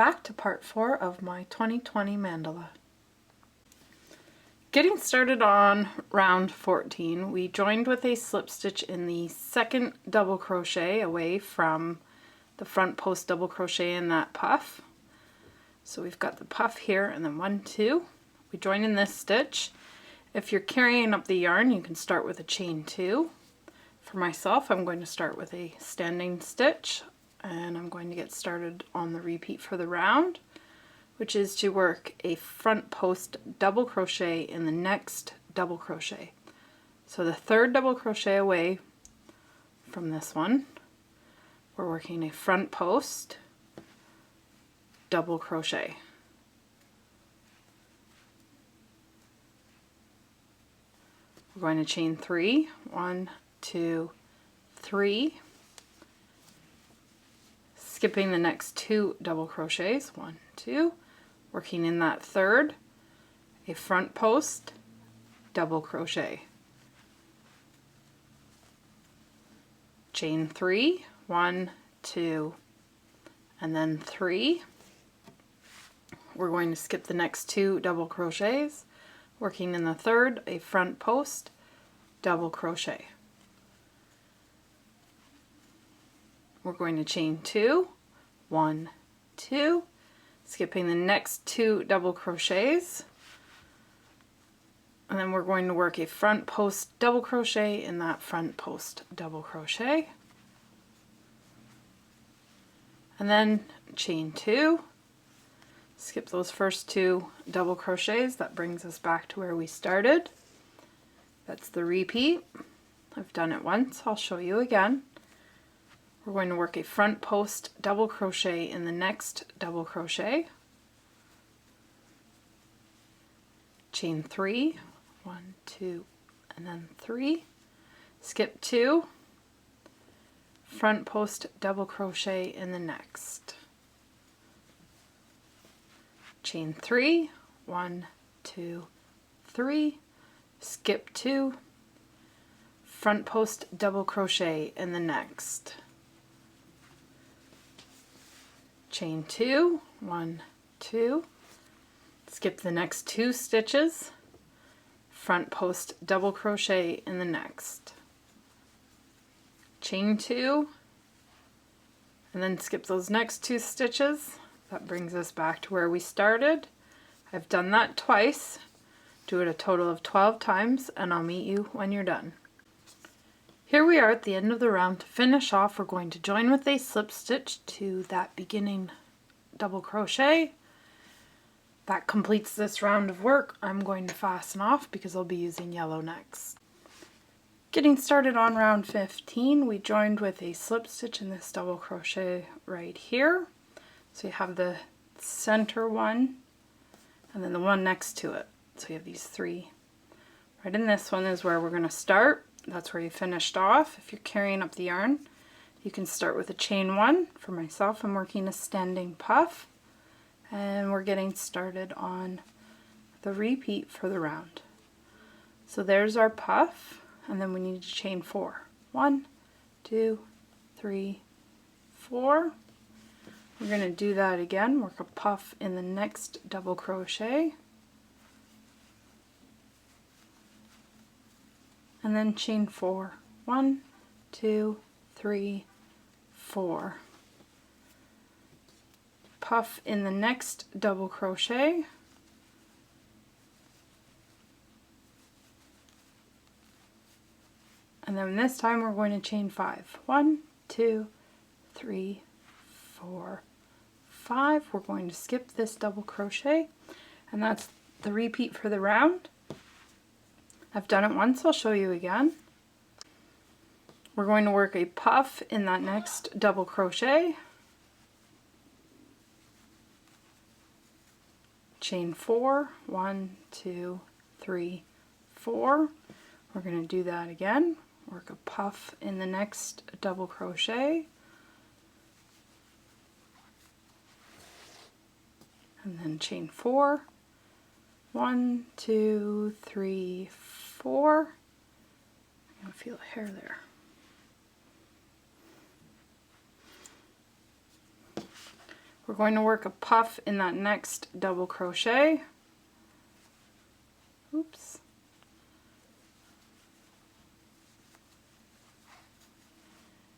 back to part 4 of my 2020 mandala. Getting started on round 14, we joined with a slip stitch in the second double crochet away from the front post double crochet in that puff. So we've got the puff here and then 1, 2. We join in this stitch. If you're carrying up the yarn, you can start with a chain 2. For myself, I'm going to start with a standing stitch, and I'm going to get started on the repeat for the round, which is to work a front post double crochet in the next double crochet. So the third double crochet away from this one, we're working a front post double crochet. We're going to chain 3, 1, 2, 3, skipping the next 2 double crochets, 1, 2, working in that third, a front post double crochet, chain 3, 1, 2, and then 3. We're going to skip the next 2 double crochets, working in the third, a front post double crochet. We're going to chain 2, 1, 2, skipping the next 2 double crochets, and then we're going to work a front post double crochet in that front post double crochet, and then chain 2, skip those first 2 double crochets. That brings us back to where we started. That's the repeat. I've done it once, I'll show you again. We're going to work a front post double crochet in the next double crochet, chain 3, 1, 2, and then 3, skip 2, front post double crochet in the next, chain 3, 1, 2, 3, skip 2, front post double crochet in the next, chain 2, 1, 2, skip the next 2 stitches, front post double crochet in the next, chain 2, and then skip those next 2 stitches. That brings us back to where we started. I've done that twice. Do it a total of 12 times, and I'll meet you when you're done. Here we are at the end of the round. To finish off, we're going to join with a slip stitch to that beginning double crochet. That completes this round of work. I'm going to fasten off because I'll be using yellow next. Getting started on round 15, we joined with a slip stitch in this double crochet right here. So you have the center one and then the one next to it. So you have these 3. Right in this one is where we're going to start. That's where you finished off. If you're carrying up the yarn, you can start with a chain 1. For myself, I'm working a standing puff, and we're getting started on the repeat for the round. So there's our puff, and then we need to chain 4. 1, 2, 3, 4. We're going to do that again, work a puff in the next double crochet, and then chain 4. 1, 2, 3, 4. Puff in the next double crochet, and then this time we're going to chain 5. 1, 2, 3, 4, 5. We're going to skip this double crochet, and that's the repeat for the round. I've done it once, I'll show you again. We're going to work a puff in that next double crochet, chain 4, 1, 2, 3, 4. We're going to do that again, work a puff in the next double crochet, and then chain 4, 1, 2, 3, 4. I can feel the hair there. We're going to work a puff in that next double crochet. Oops.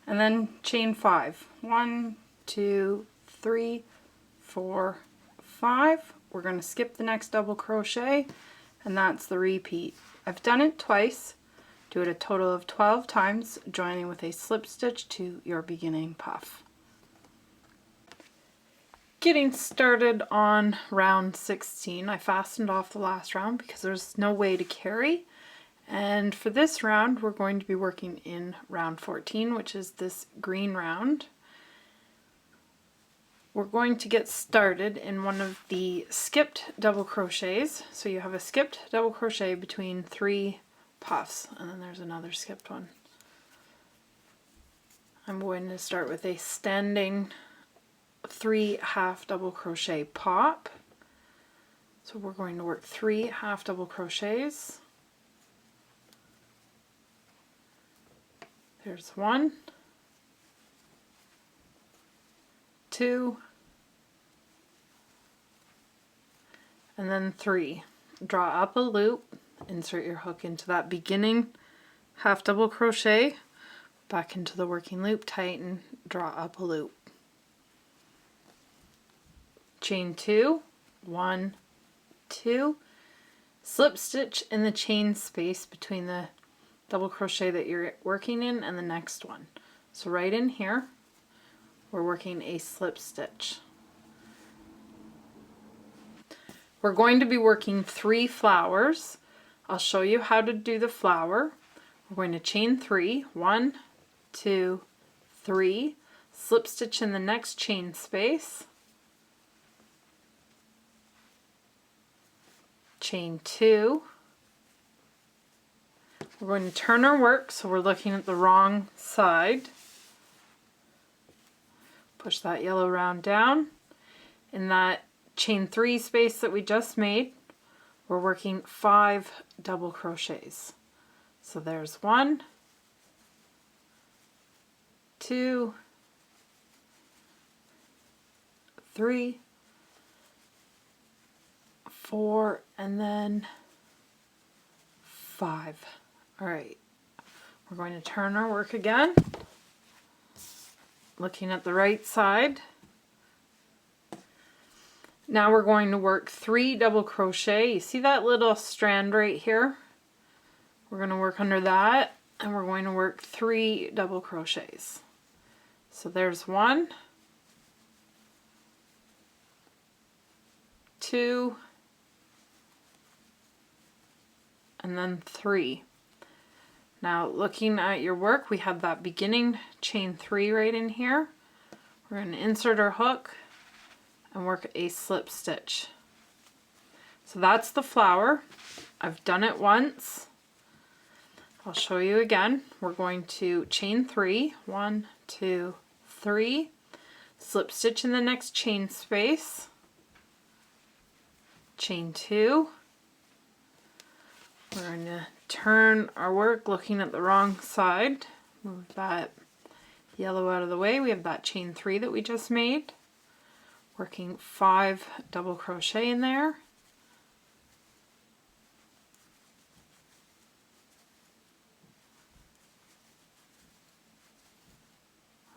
And then chain 5. 1, 2, 3, 4, 5. We're going to skip the next double crochet, and that's the repeat. I've done it twice. Do it a total of 12 times, joining with a slip stitch to your beginning puff. Getting started on round 16, I fastened off the last round because there's no way to carry. And for this round, we're going to be working in round 14, which is this green round. We're going to get started in one of the skipped double crochets. So you have a skipped double crochet between 3 puffs, and then there's another skipped one. I'm going to start with a standing 3 half double crochet pop. So we're going to work 3 half double crochets. There's 1, 2, and then 3. Draw up a loop, insert your hook into that beginning half double crochet, back into the working loop, tighten, draw up a loop. Chain 2, 1, 2, slip stitch in the chain space between the double crochet that you're working in and the next one. So right in here, we're working a slip stitch. We're going to be working 3 flowers. I'll show you how to do the flower. We're going to chain 3, 1, 2, 3, slip stitch in the next chain space, chain 2. We're going to turn our work so we're looking at the wrong side. Push that yellow round down. In that chain 3 space that we just made, we're working 5 double crochets. So there's 1, 2, 3, 4, and then 5. All right, we're going to turn our work again, looking at the right side. Now we're going to work 3 double crochet. You see that little strand right here? We're going to work under that, and we're going to work 3 double crochets. So there's 1, 2, and then 3. Now looking at your work, we have that beginning chain 3 right in here. We're going to insert our hook and work a slip stitch. So that's the flower. I've done it once. I'll show you again. We're going to chain 3, 1, 2, 3, slip stitch in the next chain space, chain 2. We're going to turn our work looking at the wrong side. Move that yellow out of the way. We have that chain 3 that we just made. Working 5 double crochet in there.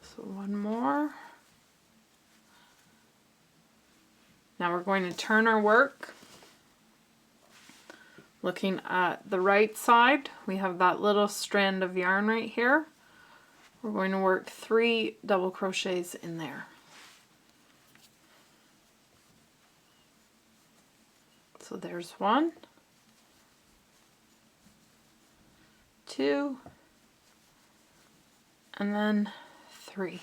So 1 more. Now we're going to turn our work. Looking at the right side, we have that little strand of yarn right here. We're going to work 3 double crochets in there. So there's 1, 2, and then 3.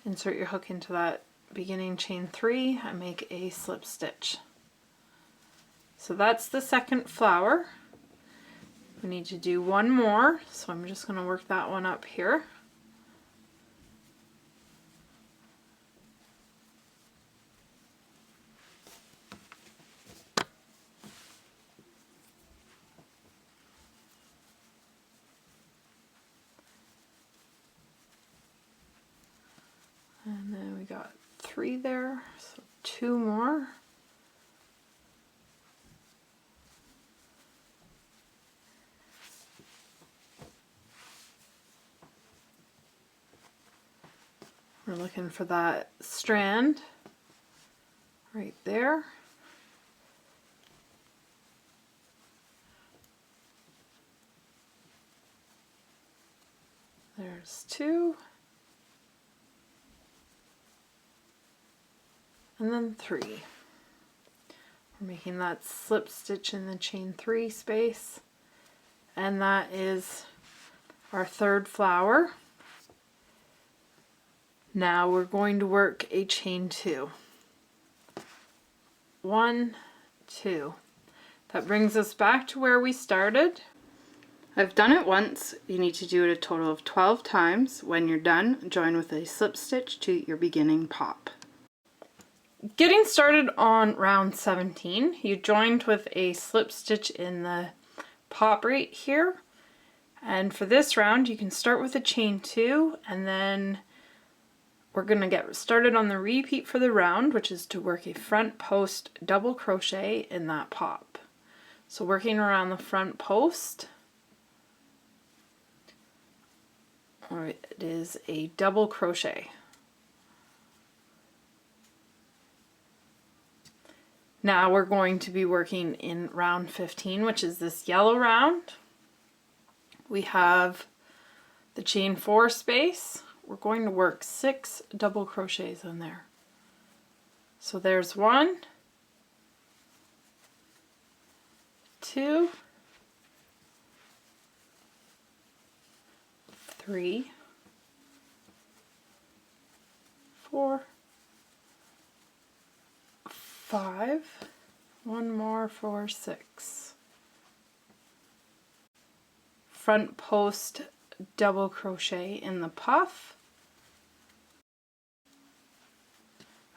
Insert your hook into that beginning chain 3 and make a slip stitch. So that's the second flower. We need to do 1 more, so I'm just going to work that one up here. And then we got 3 there, so 2 more. We're looking for that strand right there. There's 2. And then 3. We're making that slip stitch in the chain 3 space. And that is our 3rd flower. Now we're going to work a chain 2. 1, 2. That brings us back to where we started. I've done it once. You need to do it a total of 12 times. When you're done, join with a slip stitch to your beginning pop. Getting started on round 17, you joined with a slip stitch in the pop right here. And for this round, you can start with a chain 2, and then we're going to get started on the repeat for the round, which is to work a front post double crochet in that pop. So working around the front post, it is a double crochet. Now we're going to be working in round 15, which is this yellow round. We have the chain 4 space. We're going to work 6 double crochets in there. So there's 1, 2, 3, 4, 5, 1 more for 6. Front post double crochet in the puff,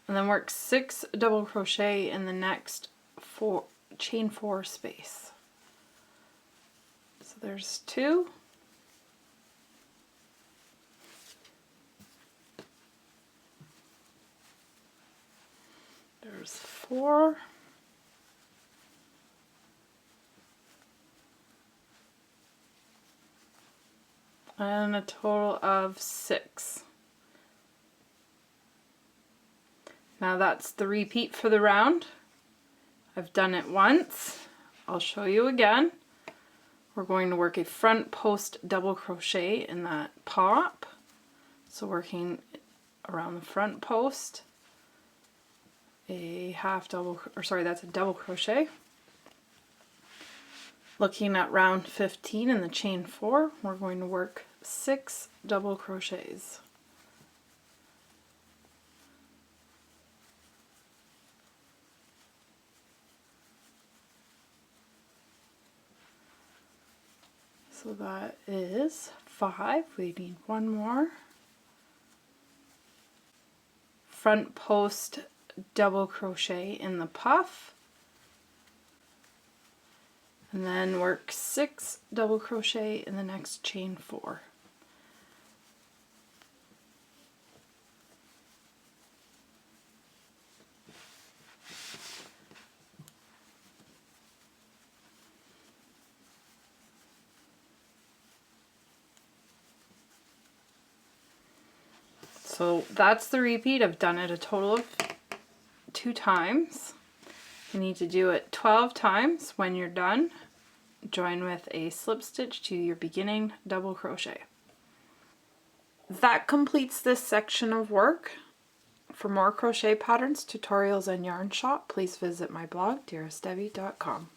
and then work 6 double crochet in the next chain 4 space. So there's 2, there's 4, and a total of 6. Now that's the repeat for the round. I've done it once. I'll show you again. We're going to work a front post double crochet in that pop. So working around the front post, a half double, or sorry, that's a double crochet. Looking at round 15 in the chain 4, we're going to work 6 double crochets. So that is 5. We need 1 more. Front post double crochet in the puff, and then work 6 double crochet in the next chain 4. So that's the repeat. I've done it a total of 2 times. You need to do it 12 times. When you're done, join with a slip stitch to your beginning double crochet. That completes this section of work. For more crochet patterns, tutorials, and yarn shop, please visit my blog, dearestdebbie.com.